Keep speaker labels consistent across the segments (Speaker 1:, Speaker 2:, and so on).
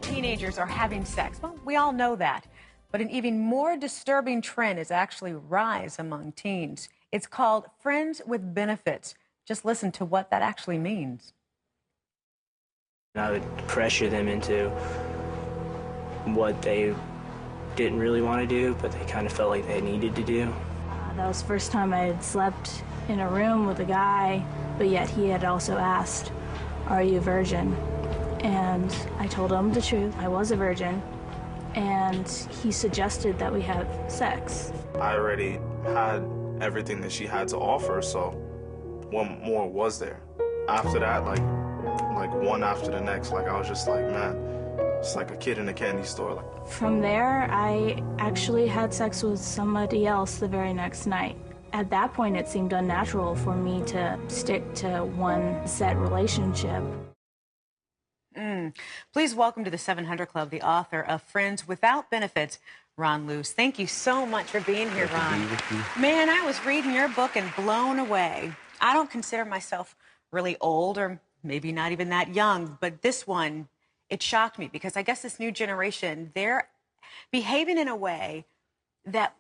Speaker 1: teenagers are having sex. Well, we all know that. But an even more disturbing trend is actually rise among teens. It's called friends with benefits. Just listen to what that actually means.
Speaker 2: I would pressure them into what they didn't really want to do, but they kind of felt like they needed to do.
Speaker 3: That was the first time I had slept in a room with a guy, but yet he had also asked, "Are you a virgin?" And I told him the truth. I was a virgin, and he suggested that we have sex.
Speaker 4: I already had everything that she had to offer, so what more was there? After that, like one after the next, I was just like, man, it's like a kid in a candy store.
Speaker 3: From there, I actually had sex with somebody else the very next night. At that point, it seemed unnatural for me to stick to one set relationship.
Speaker 1: Please welcome to the 700 Club the author of Friends Without Benefits, Ron Luce. Thank you so much for being here, Ron. Man, I was reading your book and blown away. I don't consider myself really old or maybe not even that young, but this one, it shocked me because I guess this new generation, they're behaving in a way that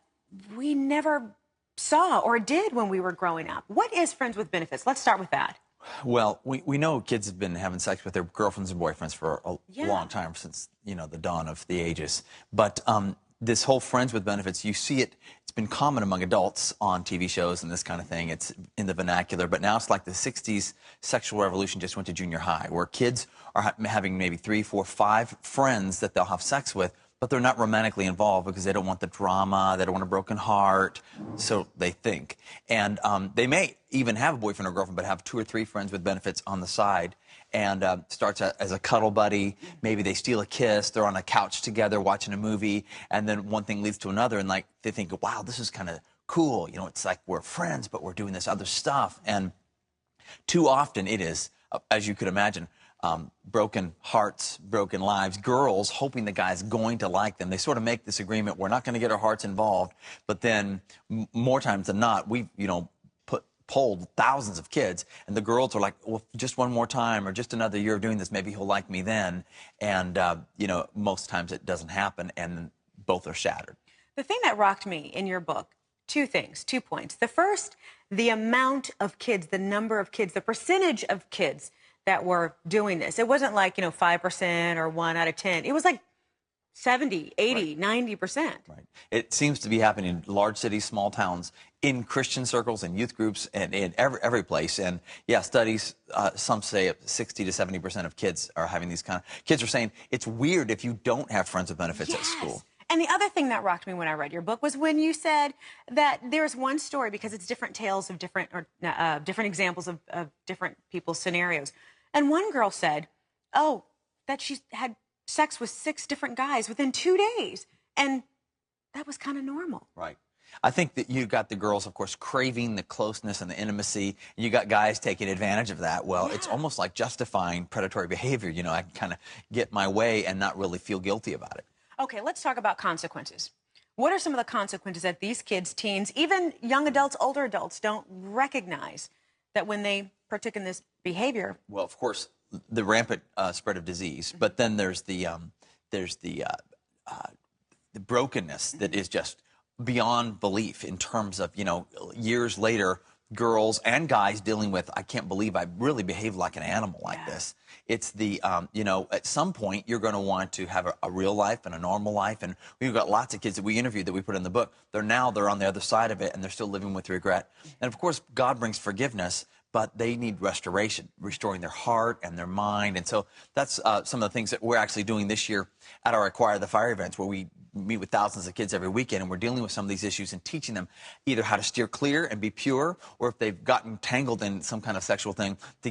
Speaker 1: we never saw or did when we were growing up. What is Friends with Benefits? Let's start with that.
Speaker 5: Well, we know kids have been having sex with their girlfriends and boyfriends for a long time, since, you know, the dawn of the ages. But this whole Friends with Benefits, you see it, it's been common among adults on TV shows and this kind of thing. It's in the vernacular, but now it's like the 60s sexual revolution just went to junior high, where kids are having maybe 3, 4, 5 friends that they'll have sex with, but they're not romantically involved because they don't want the drama, they don't want a broken heart, so they think. And they may even have a boyfriend or girlfriend, but have 2 or 3 friends with benefits on the side, and starts as a cuddle buddy. Maybe they steal a kiss, they're on a couch together watching a movie, and then one thing leads to another, and like they think, wow, this is kind of cool. You know, it's like we're friends, but we're doing this other stuff. And too often it is, as you could imagine, broken hearts, broken lives, girls hoping the guy's going to like them. They sort of make this agreement, we're not going to get our hearts involved, but then more times than not, we've, you know, polled thousands of kids, and the girls are like, well, just one more time or just another year of doing this, maybe he'll like me then. And, you know, most times it doesn't happen, and both are shattered.
Speaker 1: The thing that rocked me in your book, 2 things, 2 points. The first, the amount of kids, the number of kids, the percentage of kids that were doing this. It wasn't like, you know, 5% or 1 out of 10. It was like 70, 80, 90%.
Speaker 5: Right. It seems to be happening in large cities, small towns, in Christian circles and youth groups, and in every place. And yeah, studies, some say 60 to 70% of kids are having these kind of, kids are saying it's weird if you don't have friends with benefits at school.
Speaker 1: And the other thing that rocked me when I read your book was when you said that there's one story, because it's different tales of different, or different examples of different people's scenarios. And one girl said, oh, that she had sex with 6 different guys within 2 days. And that was kind of normal.
Speaker 5: Right. I think that you got the girls, of course, craving the closeness and the intimacy. And you got guys taking advantage of that. Well, it's almost like justifying predatory behavior. You know, I can kind of get my way and not really feel guilty about it.
Speaker 1: Okay, let's talk about consequences. What are some of the consequences that these kids, teens, even young adults, older adults don't recognize that when they partake in this behavior?
Speaker 5: Well, of course, the rampant spread of disease, but then there's the brokenness that is just beyond belief in terms of, you know, years later, girls and guys dealing with, I can't believe I really behaved like an animal like this. It's the, you know, at some point you're going to want to have a real life and a normal life. And we've got lots of kids that we interviewed that we put in the book. They're on the other side of it, and they're still living with regret. And of course, God brings forgiveness, but they need restoration, restoring their heart and their mind. And so that's some of the things that we're actually doing this year at our Acquire the Fire events, where we meet with thousands of kids every weekend, and we're dealing with some of these issues and teaching them either how to steer clear and be pure, or if they've gotten tangled in some kind of sexual thing, to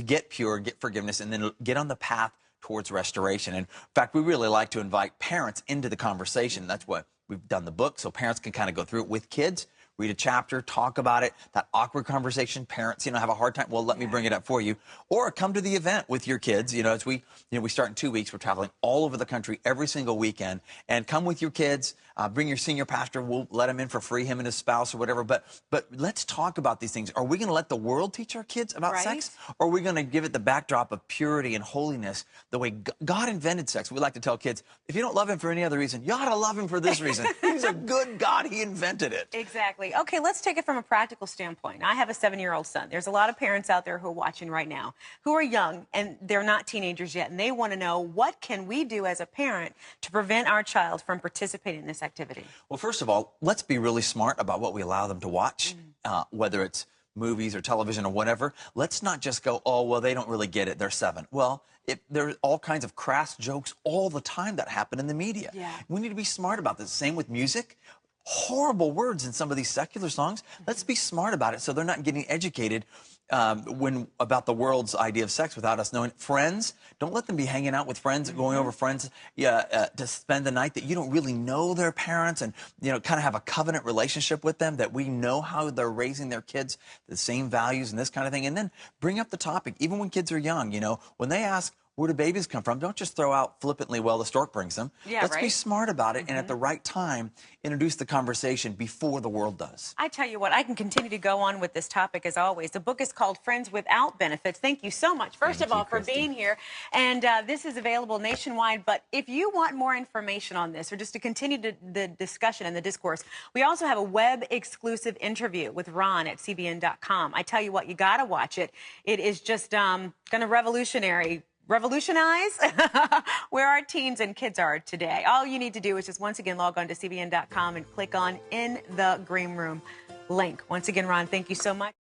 Speaker 5: get pure, get forgiveness, and then get on the path towards restoration. And in fact, we really like to invite parents into the conversation. That's what we've done the book, so parents can kind of go through it with kids. read a chapter, talk about it, that awkward conversation, parents, have a hard time. Well, let me bring it up for you. Or come to the event with your kids. As we start in 2 weeks, we're traveling all over the country every single weekend. And come with your kids, bring your senior pastor. We'll let him in for free, him and his spouse or whatever. But let's talk about these things. Are we going to let the world teach our kids about sex? Or are we going to give it the backdrop of purity and holiness, the way God invented sex? We like to tell kids, if you don't love him for any other reason, you ought to love him for this reason. He's a good God. He invented it.
Speaker 1: Exactly. Okay, let's take it from a practical standpoint. I have a 7-year-old son. There's a lot of parents out there who are watching right now who are young and they're not teenagers yet, and they want to know, what can we do as a parent to prevent our child from participating in this activity?
Speaker 5: Well, first of all, let's be really smart about what we allow them to watch, whether it's movies or television or whatever. Let's not just go, oh, well, they don't really get it. They're 7. Well, there are all kinds of crass jokes all the time that happen in the media. We need to be smart about this. Same with music. Horrible words in some of these secular songs. Let's be smart about it so they're not getting educated about the world's idea of sex without us knowing. Friends, don't let them be hanging out with friends, going over friends to spend the night that you don't really know their parents, and kind of have a covenant relationship with them, that we know how they're raising their kids, the same values and this kind of thing. And then bring up the topic, even when kids are young. When they ask, where do babies come from? Don't just throw out flippantly, well, the stork brings them. Let's be smart about it, and at the right time, introduce the conversation before the world does.
Speaker 1: I tell you what, I can continue to go on with this topic as always. The book is called Friends Without Benefits. Thank you so much, first of all, for being here. And this is available nationwide. But if you want more information on this, or just to continue the discussion and the discourse, we also have a web-exclusive interview with Ron at CBN.com. I tell you what, you got to watch it. It is just going to revolutionize where our teens and kids are today. All you need to do is just once again log on to CBN.com and click on In the Green Room link. Once again, Ron, thank you so much.